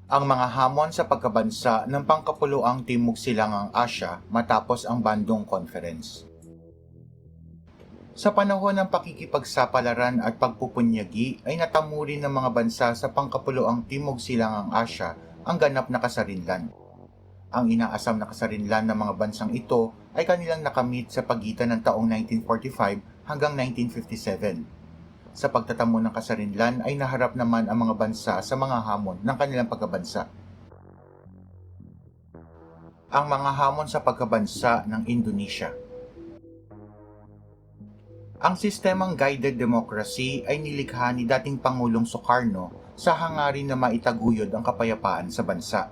Ang mga hamon sa pagkabansa ng pangkapuluang Timog Silangang Asya matapos ang Bandung Conference. Sa panahon ng pakikipagsapalaran at pagpupunyagi ay natamo rin ng mga bansa sa pangkapuluang Timog Silangang Asya ang ganap na kasarinlan. Ang inaasam na kasarinlan ng mga bansang ito ay kanilang nakamit sa pagitan ng taong 1945 hanggang 1957. Sa pagtatamo ng kasarinlan ay naharap naman ang mga bansa sa mga hamon ng kanilang pagkabansa. Ang mga hamon sa pagkabansa ng Indonesia. Ang sistemang guided democracy ay nilikha ni dating Pangulong Sukarno sa hangarin na maitaguyod ang kapayapaan sa bansa.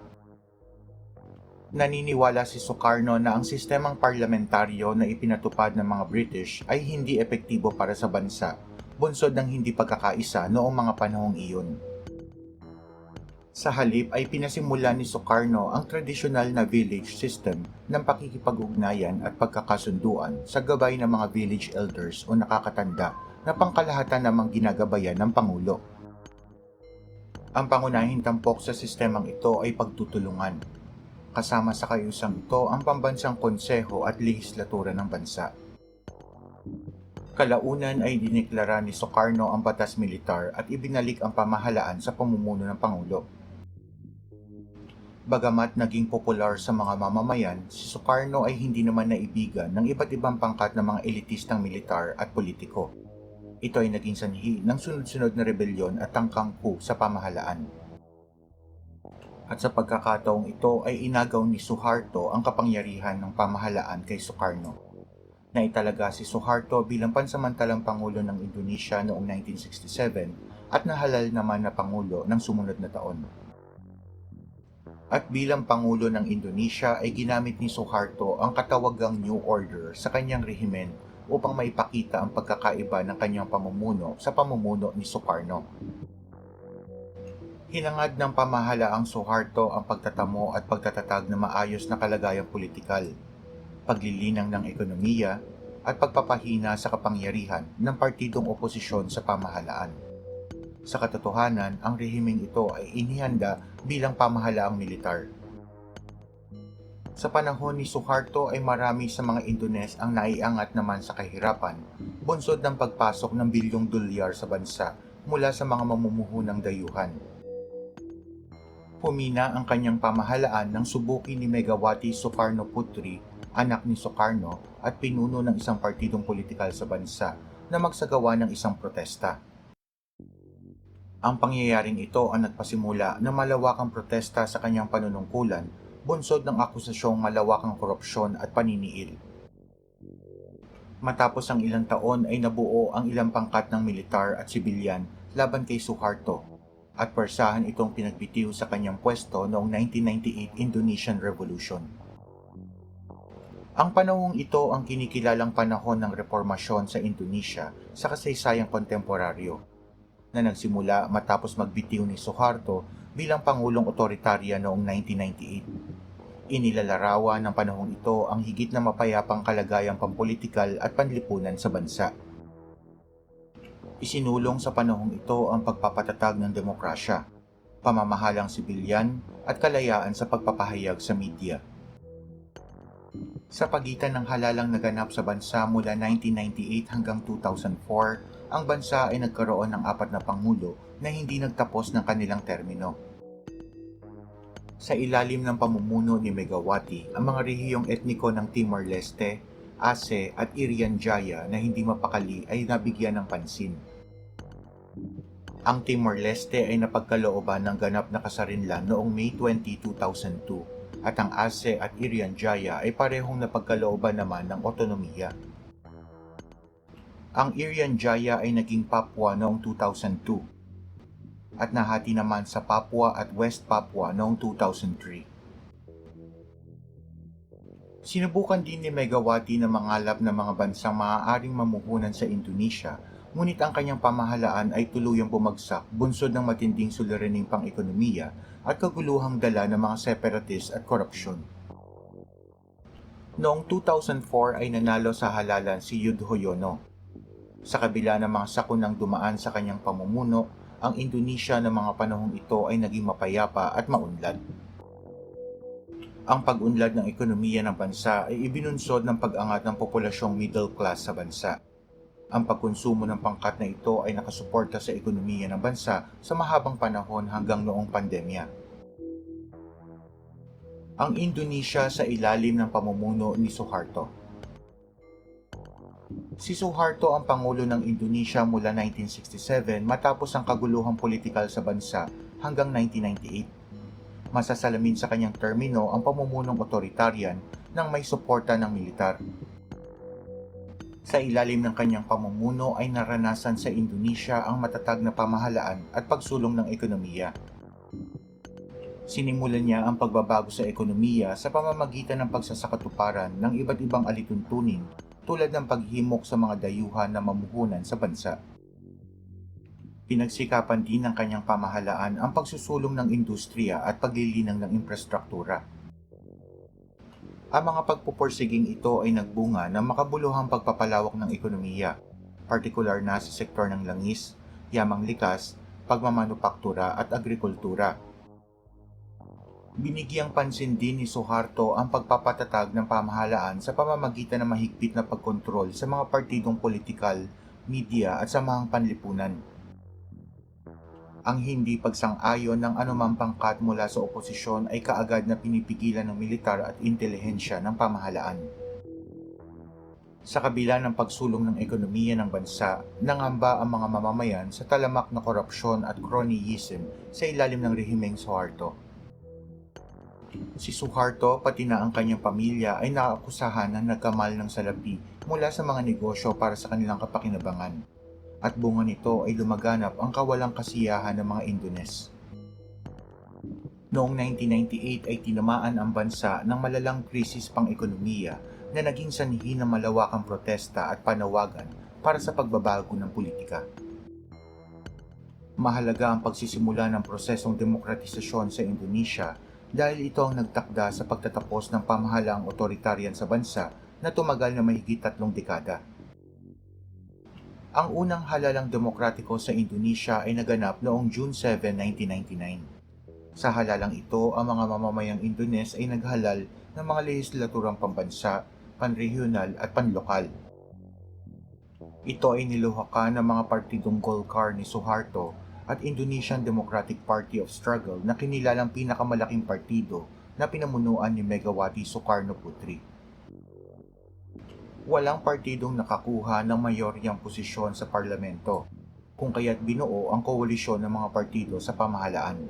Naniniwala si Sukarno na ang sistemang parlamentaryo na ipinatupad ng mga British ay hindi epektibo para sa bansa, bunsod ng hindi pagkakaisa noong mga panahong iyon. Sa halip ay pinasimulan ni Sukarno ang tradisyonal na village system ng pakikipag-ugnayan at pagkakasunduan sa gabay ng mga village elders o nakakatanda na pangkalahatan namang ginagabayan ng Pangulo. Ang pangunahing tampok sa sistemang ito ay pagtutulungan. Kasama sa kayusang ito ang pambansang konseho at lehislatura ng bansa. Kalaunan ay diniklara ni Sukarno ang batas militar at ibinalik ang pamahalaan sa pamumuno ng Pangulo. Bagamat naging popular sa mga mamamayan, si Sukarno ay hindi naman naibigan ng iba't ibang pangkat ng mga elitistang militar at politiko. Ito ay naging sanhi ng sunod-sunod na rebelyon at tangkang coup sa pamahalaan. At sa pagkakataong ito ay inagaw ni Suharto ang kapangyarihan ng pamahalaan kay Sukarno. Naitalaga si Suharto bilang pansamantalang Pangulo ng Indonesia noong 1967 at nahalal naman na Pangulo ng sumunod na taon. At bilang Pangulo ng Indonesia ay ginamit ni Suharto ang katawagang New Order sa kanyang rehimen upang maipakita ang pagkakaiba ng kanyang pamumuno sa pamumuno ni Sukarno. Hinangad ng pamahalaang Suharto ang pagtatamo at pagtatatag ng maayos na kalagayang politikal, paglilinang ng ekonomiya, at pagpapahina sa kapangyarihan ng partidong oposisyon sa pamahalaan. Sa katotohanan, ang rehimeng ito ay inihanda bilang pamahalaang militar. Sa panahon ni Suharto ay marami sa mga Indones ang naiangat naman sa kahirapan, bunsod ng pagpasok ng bilyong dolyar sa bansa mula sa mga mamumuhunang dayuhan. Humina ang kanyang pamahalaan nang subukin ni Megawati Sukarno Putri, anak ni Sukarno at pinuno ng isang partidong politikal sa bansa, na magsagawa ng isang protesta. Ang pangyayaring ito ang nagpasimula ng malawakang protesta sa kanyang panunungkulan, bunsod ng akusasyong malawakang korupsyon at paniniil. Matapos ang ilang taon ay nabuo ang ilang pangkat ng militar at sibilyan laban kay Suharto, at persahan itong pinagbitiw sa kanyang pwesto noong 1998 Indonesian Revolution. Ang panahong ito ang kinikilalang panahon ng reformasyon sa Indonesia sa kasaysayang kontemporaryo, na nagsimula matapos magbitiw ni Suharto bilang Pangulong Otoritarya noong 1998. Inilalarawan ng panahong ito ang higit na mapayapang kalagayang pampolitikal at panlipunan sa bansa. Isinulong sa panahong ito ang pagpapatatag ng demokrasya, pamamahalang sibilyan at kalayaan sa pagpapahayag sa media. Sa pagitan ng halalang naganap sa bansa mula 1998 hanggang 2004, ang bansa ay nagkaroon ng 4 na pangulo na hindi nagtapos ng kanilang termino. Sa ilalim ng pamumuno ni Megawati, ang mga rehiyong etniko ng Timor-Leste, Aceh at Irian Jaya na hindi mapakali ay nabigyan ng pansin. Ang Timor-Leste ay napagkalooban ng ganap na kasarinlan noong May 20, 2002 at ang Aceh at Irian Jaya ay parehong napagkalooban naman ng otonomiya. Ang Irian Jaya ay naging Papua noong 2002 at nahati naman sa Papua at West Papua noong 2003. Sinubukan din ni Megawati na mangalap ng mga bansang maaaring mamuhunan sa Indonesia, ngunit ang kanyang pamahalaan ay tuluyang bumagsak bunsod ng matinding suliraning pang-ekonomiya at kaguluhang dala ng mga separatist at korupsyon. Noong 2004 ay nanalo sa halalan si Yudhoyono. Sa kabila ng mga sakunang dumaan sa kanyang pamumuno, Ang Indonesia ng mga panahong ito ay naging mapayapa at maunlad. Ang pag-unlad ng ekonomiya ng bansa ay ibinunsod ng pag-angat ng populasyong middle class sa bansa. Ang pagkonsumo ng pangkat na ito ay nakasuporta sa ekonomiya ng bansa sa mahabang panahon hanggang noong pandemya. Ang Indonesia sa ilalim ng pamumuno ni Suharto. Si Suharto ang Pangulo ng Indonesia mula 1967 matapos ang kaguluhang politikal sa bansa hanggang 1998. Masasalamin sa kanyang termino ang pamumunong otoritarian ng may suporta ng militar. Sa ilalim ng kanyang pamumuno ay naranasan sa Indonesia ang matatag na pamahalaan at pagsulong ng ekonomiya. Sinimulan niya ang pagbabago sa ekonomiya sa pamamagitan ng pagsasakatuparan ng iba't ibang alituntunin tulad ng paghimok sa mga dayuhan na mamuhunan sa bansa. Pinagsikapan din ng kanyang pamahalaan ang pagsusulong ng industriya at paglilinang ng infrastruktura. Ang mga pagpupursiging ito ay nagbunga ng makabuluhang pagpapalawak ng ekonomiya, partikular na sa sektor ng langis, yamang likas, pagmamanupaktura at agrikultura. Binigyang pansin din ni Suharto ang pagpapatatag ng pamahalaan sa pamamagitan ng mahigpit na pagkontrol sa mga partidong politikal, media at samahang panlipunan. Ang hindi pagsang-ayon ng anumang pangkat mula sa oposisyon ay kaagad na pinipigilan ng militar at intelihensya ng pamahalaan. Sa kabila ng pagsulong ng ekonomiya ng bansa, nangamba ang mga mamamayan sa talamak na korupsyon at cronyism sa ilalim ng rehimeng Suharto. Si Suharto pati na ang kanyang pamilya ay naakusahan na nagkamal ng salapi mula sa mga negosyo para sa kanilang kapakinabangan. At bunga nito ay lumaganap ang kawalang kasiyahan ng mga Indones. Noong 1998 ay tinamaan ang bansa ng malalang krisis pang-ekonomiya na naging sanhi ng malawakang protesta at panawagan para sa pagbabago ng politika. Mahalaga ang pagsisimula ng prosesong demokratisasyon sa Indonesia dahil ito ang nagtakda sa pagtatapos ng pamahalaang otoritarian sa bansa na tumagal na mahigit 3 dekada. Ang unang halalang demokratiko sa Indonesia ay naganap noong June 7, 1999. Sa halalang ito, ang mga mamamayang Indones ay naghalal ng mga lehislaturang pambansa, panregional at panlokal. Ito ay niluhakan ng mga partidong Golkar ni Suharto at Indonesian Democratic Party of Struggle na kinilalang pinakamalaking partido na pinamunuan ni Megawati Sukarno Putri. Walang partidong nakakuha ng mayoryang posisyon sa parlamento, kung kaya't binuo ang koalisyon ng mga partido sa pamahalaan.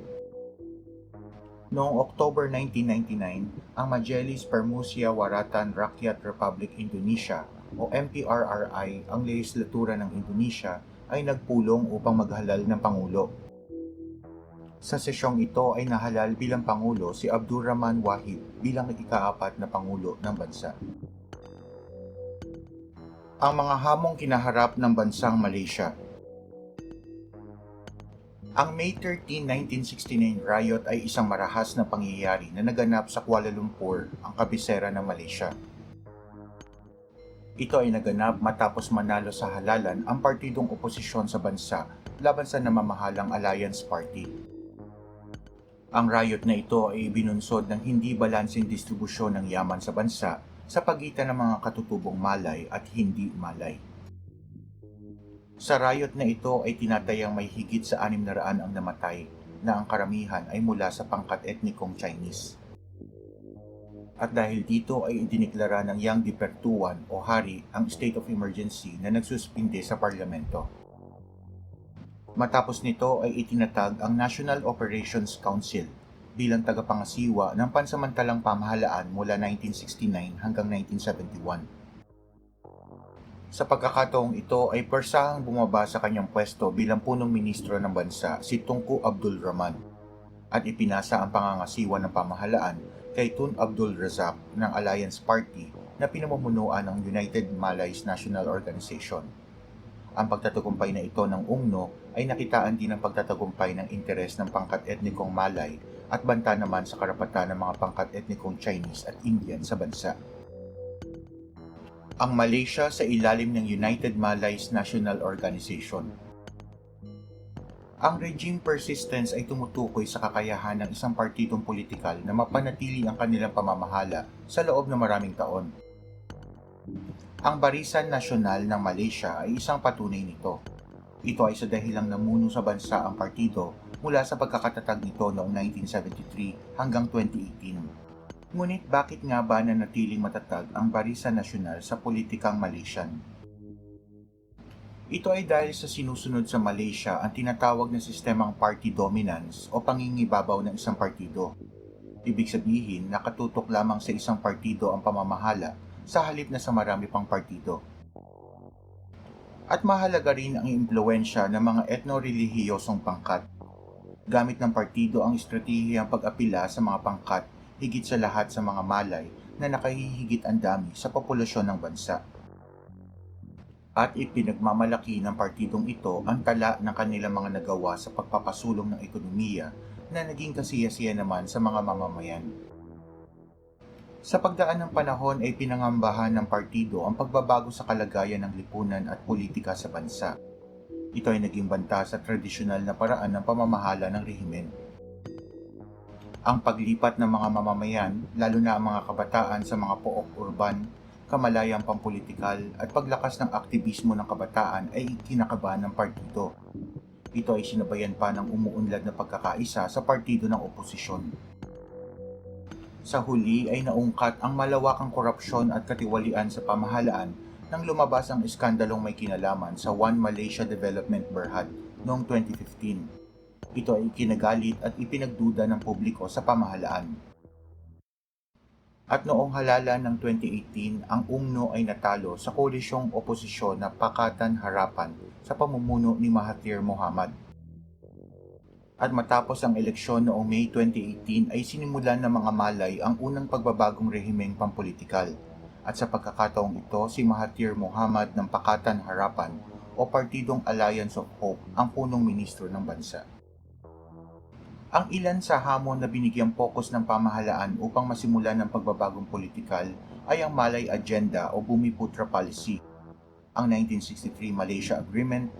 Noong October 1999, ang Majelis Permusia Waratan Rakyat Republik Indonesia o MPRRI, ang lehislatura ng Indonesia, ay nagpulong upang maghalal ng Pangulo. Sa sesyong ito ay nahalal bilang Pangulo si Abdurrahman Wahid bilang ika-4 na Pangulo ng bansa. Ang mga hamong kinaharap ng bansang Malaysia. Ang May 13, 1969 riot ay isang marahas na pangyayari na naganap sa Kuala Lumpur, ang kabisera ng Malaysia. Ito ay naganap matapos manalo sa halalan ang partidong oposisyon sa bansa laban sa namamahalang Alliance Party. Ang riot na ito ay ibinunsod ng hindi balanseng distribusyon ng yaman sa bansa sa pagitan ng mga katutubong Malay at hindi Malay. Sa riot na ito ay tinatayang may higit sa 600 ang namatay na ang karamihan ay mula sa pangkat etnikong Chinese. At dahil dito ay idineklara ng Yang Dipertuan o Hari ang state of emergency na nagsuspinde sa parlamento. Matapos nito ay itinatag ang National Operations Council bilang tagapangasiwa ng pansamantalang pamahalaan mula 1969 hanggang 1971. Sa pagkakataong ito ay persahang bumaba sa kanyang pwesto bilang punong ministro ng bansa si Tunku Abdul Rahman at ipinasa ang pangangasiwa ng pamahalaan kay Tun Abdul Razak ng Alliance Party na pinamumunuan ng United Malays National Organization. Ang pagtatagumpay na ito ng UMNO ay nakitaan din ang pagtatagumpay ng interes ng pangkat etnikong Malay at banta naman sa karapatan ng mga pangkat etnikong Chinese at Indian sa bansa. Ang Malaysia sa ilalim ng United Malays National Organization. Ang regime persistence ay tumutukoy sa kakayahan ng isang partidong politikal na mapanatili ang kanilang pamamahala sa loob ng maraming taon. Ang Barisan Nasyonal ng Malaysia ay isang patunay nito. Ito ay sa dahilang namuno sa bansa ang partido mula sa pagkakatatag nito noong 1973 hanggang 2018. Ngunit bakit nga ba nanatiling matatag ang Barisan Nasyonal sa politikang Malaysian? Ito ay dahil sa sinusunod sa Malaysia ang tinatawag na sistemang party dominance o pangingibabaw ng isang partido. Ibig sabihin, nakatutok lamang sa isang partido ang pamamahala sa halip na sa marami pang partido. At mahalaga rin ang impluwensya ng mga etno-relihiyosong pangkat. Gamit ng partido ang estratehiyang pag-apila sa mga pangkat higit sa lahat sa mga malay na nakahihigit ang dami sa populasyon ng bansa. At ipinagmamalaki ng partidong ito ang tala ng kanilang mga nagawa sa pagpapasulong ng ekonomiya na naging kasiyasiya naman sa mga mamamayan. Sa pagdaan ng panahon ay pinangambahan ng partido ang pagbabago sa kalagayan ng lipunan at politika sa bansa. Ito ay naging banta sa tradisyonal na paraan ng pamamahala ng rehimen. Ang paglipat ng mga mamamayan, lalo na ang mga kabataan sa mga pook urban, kamalayang pampolitikal at paglakas ng aktivismo ng kabataan ay kinakabahan ng partido. Ito ay sinabayan pa ng umuunlad na pagkakaisa sa partido ng oposisyon. Sa huli ay naungkat ang malawakang korupsyon at katiwalian sa pamahalaan nang lumabas ang iskandalong may kinalaman sa One Malaysia Development Berhad noong 2015. Ito ay kinagalit at ipinagduda ng publiko sa pamahalaan. At noong halalan ng 2018, ang UMNO ay natalo sa koalisyong oposisyon na Pakatan Harapan sa pamumuno ni Mahathir Mohamad. At matapos ang eleksyon noong May 2018 ay sinimulan ng mga malay ang unang pagbabagong rehimeng pampolitikal. At sa pagkakataong ito, si Mahathir Mohamad ng Pakatan Harapan o Partidong Alliance of Hope ang punong ministro ng bansa. Ang ilan sa hamon na binigyang pokus ng pamahalaan upang masimulan ng pagbabagong politikal ay ang Malay Agenda o Bumiputra Policy, ang 1963 Malaysia Agreement,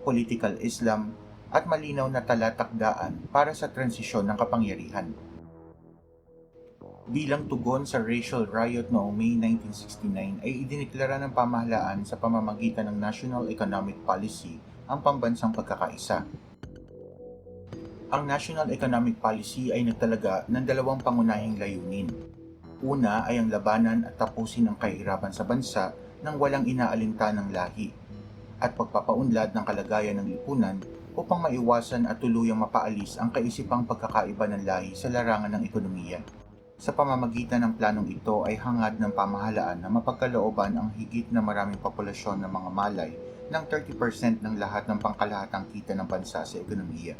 Political Islam, at malinaw na talatakdaan para sa transisyon ng kapangyarihan. Bilang tugon sa racial riot noong May 1969 ay idiniklara ng pamahalaan sa pamamagitan ng National Economic Policy ang pambansang pagkakaisa. Ang National Economic Policy ay nagtalaga ng dalawang pangunahing layunin. Una ay ang labanan at tapusin ang kahirapan sa bansa nang walang inaalintanang lahi at pagpapaunlad ng kalagayan ng lipunan upang maiwasan at tuluyang mapaalis ang kaisipang pagkakaiba ng lahi sa larangan ng ekonomiya. Sa pamamagitan ng planong ito ay hangad ng pamahalaan na mapagkalooban ang higit na maraming populasyon ng mga malay ng 30% ng lahat ng pangkalahatang kita ng bansa sa ekonomiya.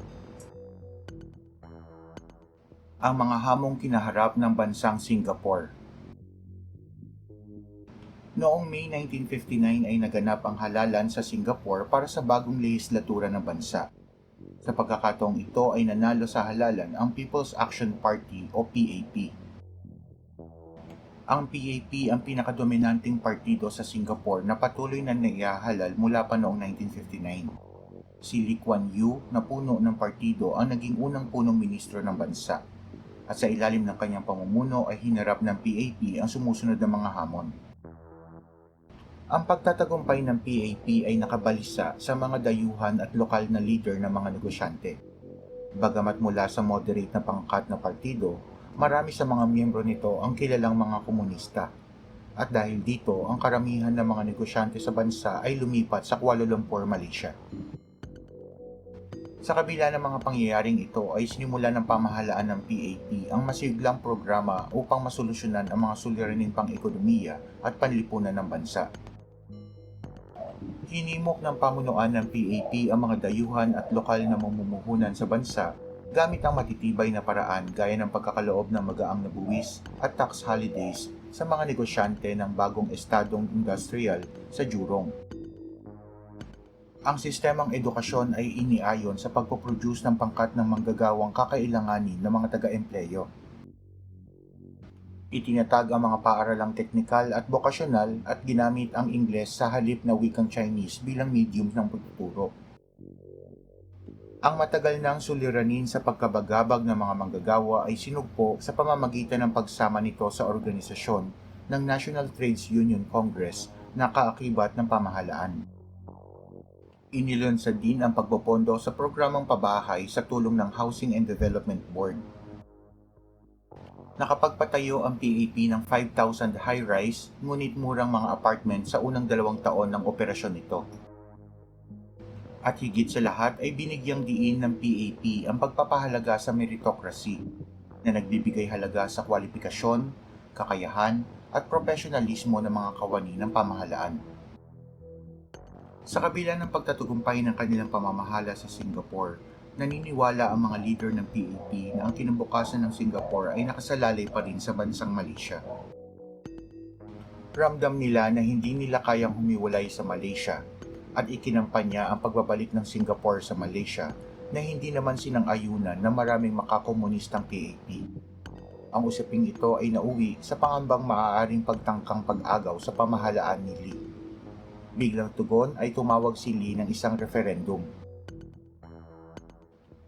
Ang mga hamong kinaharap ng bansang Singapore. Noong May 1959 ay naganap ang halalan sa Singapore para sa bagong lehislatura ng bansa. Sa pagkakataong ito ay nanalo sa halalan ang People's Action Party o PAP. Ang PAP ang pinakadominanteng partido sa Singapore na patuloy na naihahalal mula pa noong 1959. Si Lee Kuan Yew na puno ng partido ang naging unang punong ministro ng bansa. At sa ilalim ng kanyang pamumuno ay hinarap ng PAP ang sumusunod na mga hamon. Ang pagtatagumpay ng PAP ay nakabalisa sa mga dayuhan at lokal na leader ng mga negosyante. Bagamat mula sa moderate na pangkat na partido, marami sa mga miyembro nito ang kilalang mga komunista. At dahil dito, ang karamihan ng mga negosyante sa bansa ay lumipat sa Kuala Lumpur, Malaysia. Sa kabila ng mga pangyayaring ito ay sinimulan ng pamahalaan ng PAP ang masiglang programa upang masolusyonan ang mga suliraning pang-ekonomiya at panlipunan ng bansa. Hinimok ng pamunuan ng PAP ang mga dayuhan at lokal na mamumuhunan sa bansa gamit ang matitibay na paraan gaya ng pagkakaloob ng magaang na buwis at tax holidays sa mga negosyante ng bagong estadong industrial sa Jurong. Ang sistemang edukasyon ay iniayon sa pagpoproduce ng pangkat ng manggagawang kakailanganin ng mga taga-empleyo. Itinatag ang mga paaralang teknikal at bokasyonal at ginamit ang Ingles sa halip na wikang Chinese bilang medium ng pagtuturo. Ang matagal ng suliranin sa pagkabagabag ng mga manggagawa ay sinugpo sa pamamagitan ng pagsama nito sa organisasyon ng National Trades Union Congress na kaakibat ng pamahalaan. Inilunsad din ang pagpopondo sa programang pabahay sa tulong ng Housing and Development Board. Nakapagpatayo ang PAP ng 5,000 high-rise ngunit murang mga apartment sa unang 2 taon ng operasyon nito. At higit sa lahat ay binigyang diin ng PAP ang pagpapahalaga sa meritocracy na nagbibigay halaga sa kwalifikasyon, kakayahan at profesionalismo ng mga kawani ng pamahalaan. Sa kabila ng pagtatagumpay ng kanilang pamamahala sa Singapore, naniniwala ang mga leader ng PAP na ang kinabukasan ng Singapore ay nakasalalay pa rin sa bansang Malaysia. Ramdam nila na hindi nila kayang humiwalay sa Malaysia at ikinampanya ang pagbabalik ng Singapore sa Malaysia na hindi naman sinang-ayunan ng maraming makakomunistang PAP. Ang usaping ito ay nauwi sa pangambang maaaring pagtangkang pag-agaw sa pamahalaan ni Lee. Biglang tugon ay tumawag si Lee ng isang referendum.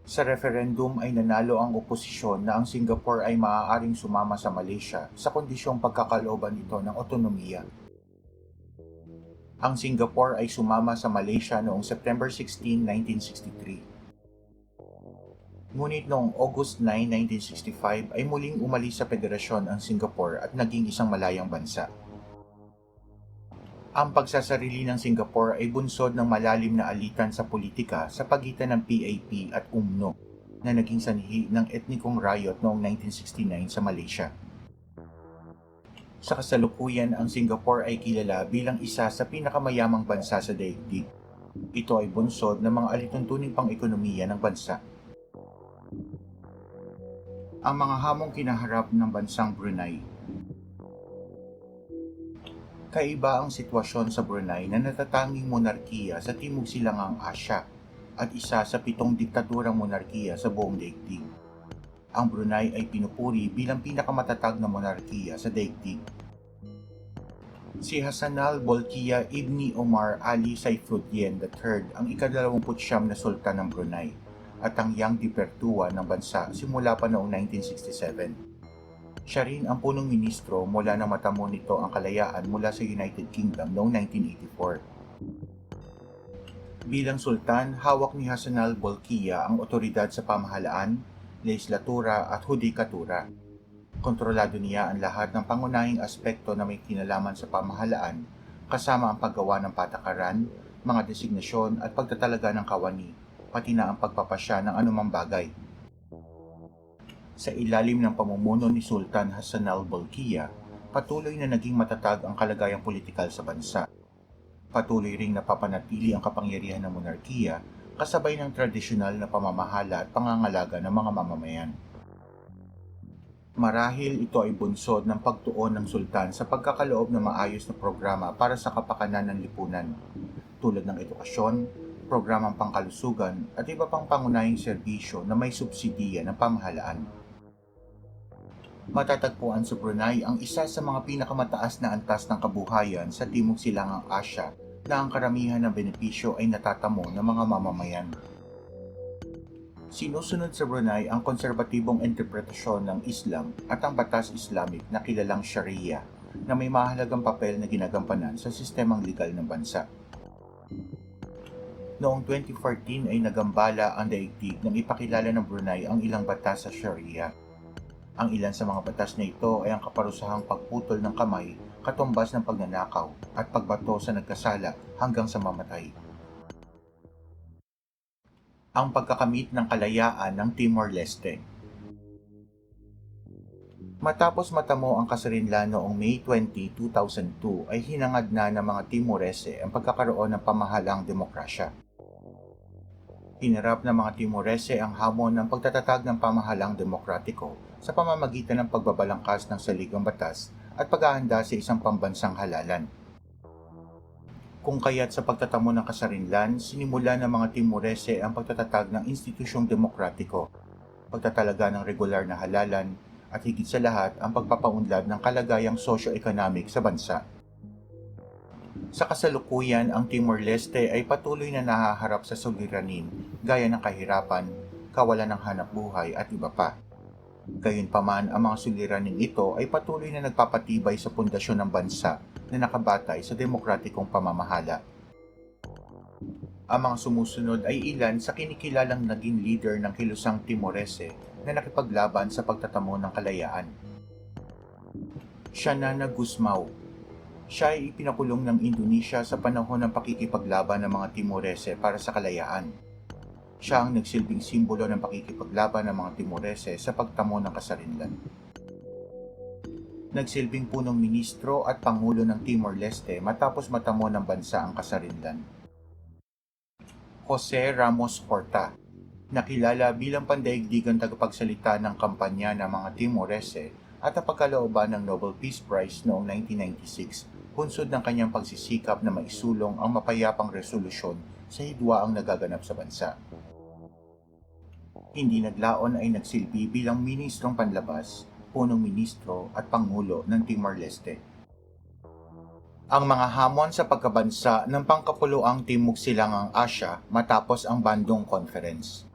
Sa referendum ay nanalo ang oposisyon na ang Singapore ay maaaring sumama sa Malaysia sa kondisyong pagkakalooban ito ng otonomiya. Ang Singapore ay sumama sa Malaysia noong September 16, 1963. Ngunit noong August 9, 1965 ay muling umalis sa federasyon ang Singapore at naging isang malayang bansa. Ang pagsasarili ng Singapore ay bunsod ng malalim na alitan sa politika sa pagitan ng PAP at UMNO na naging sanhi ng etnikong riot noong 1969 sa Malaysia. Sa kasalukuyan, ang Singapore ay kilala bilang isa sa pinakamayamang bansa sa daigdig. Ito ay bunsod ng mga alituntuning pang-ekonomiya ng bansa. Ang mga hamong kinaharap ng bansang Brunei. Kaiba ang sitwasyon sa Brunei na natatanging monarkiya sa Timog Silangang Asya at isa sa 7 diktadurang monarkiya sa buong daigdig. Ang Brunei ay pinupuri bilang pinakamatatag na monarkiya sa daigdig. Si Hassanal Bolkiah Ibni Omar Ali Saifuddin III ang ika-29 na sultan ng Brunei at ang Yang di Pertua ng bansa simula pa noong 1967. Siya rin ang punong ministro mula nang matamo nito ang kalayaan mula sa United Kingdom noong 1984. Bilang sultan, hawak ni Hassanal Bolkiah ang otoridad sa pamahalaan, legislatura at hudikatura. Kontrolado niya ang lahat ng pangunahing aspekto na may kinalaman sa pamahalaan, kasama ang paggawa ng patakaran, mga designasyon at pagtatalaga ng kawani, pati na ang pagpapasya ng anumang bagay. Sa ilalim ng pamumuno ni Sultan Hassanal Bolkiah, patuloy na naging matatag ang kalagayang politikal sa bansa. Patuloy ring napapanatili ang kapangyarihan ng monarkiya kasabay ng tradisyonal na pamamahala at pangangalaga ng mga mamamayan. Marahil ito ay bunsod ng pagtuon ng sultan sa pagkakaloob ng maayos na programa para sa kapakanan ng lipunan, tulad ng edukasyon, programang pangkalusugan at iba pang pangunahing serbisyo na may subsidiya ng pamahalaan. Matatagpuan sa Brunei ang isa sa mga pinakamataas na antas ng kabuhayan sa Timog Silangang Asya na ang karamihan ng benepisyo ay natatamo ng mga mamamayan. Sinusunod sa Brunei ang konserbatibong interpretasyon ng Islam at ang batas Islamic na kilalang Sharia na may mahalagang papel na ginagampanan sa sistemang legal ng bansa. Noong 2014 ay nagambala ang daigdig nang ipakilala ng Brunei ang ilang batas sa Sharia. Ang ilan sa mga batas na ito ay ang kaparusahang pagputol ng kamay, katumbas ng pagnanakaw at pagbato sa nagkasala hanggang sa mamatay. Ang pagkakamit ng kalayaan ng Timor-Leste. Matapos matamo ang kasarinlan noong May 20, 2002 ay hinangad na ng mga Timorese ang pagkakaroon ng pamahalang demokrasya. Hinarap ng mga Timorese ang hamon ng pagtatatag ng pamahalang demokratiko sa pamamagitan ng pagbabalangkas ng saligang batas at paghahanda sa isang pambansang halalan. Kung kaya't sa pagtatamo ng kasarinlan, sinimula ng mga Timorese ang pagtatatag ng institusyong demokratiko, pagtatalaga ng regular na halalan, at higit sa lahat ang pagpapaunlad ng kalagayang socio-economic sa bansa. Sa kasalukuyan, ang Timor-Leste ay patuloy na nahaharap sa suliranin gaya ng kahirapan, kawalan ng hanap buhay at iba pa. Gayunpaman, ang mga suliraning ito ay patuloy na nagpapatibay sa pundasyon ng bansa na nakabatay sa demokratikong pamamahala. Ang mga sumusunod ay ilan sa kinikilalang naging leader ng kilusang Timorese na nakipaglaban sa pagtatamo ng kalayaan. Xanana Gusmao. Siya ay ipinakulong ng Indonesia sa panahon ng pakikipaglaban ng mga Timorese para sa kalayaan. Siya ang nagsilbing simbolo ng pakikipaglaban ng mga Timorese sa pagtamo ng kasarinlan. Nagsilbing punong ministro at pangulo ng Timor-Leste matapos matamo ng bansa ang kasarinlan. Jose Ramos Horta, nakilala bilang pandaigdigang tagapagsalita ng kampanya ng mga Timorese at napagkalooban ng Nobel Peace Prize noong 1996, bunsod ng kanyang pagsisikap na maisulong ang mapayapang resolusyon sa hidwaang nagaganap sa bansa. Hindi naglaon ay nagsilbi bilang ministrong panlabas, punong ministro at pangulo ng Timor-Leste. Ang mga hamon sa pagkabansa ng pangkapuluang Timog Silangang Asya matapos ang Bandung Conference.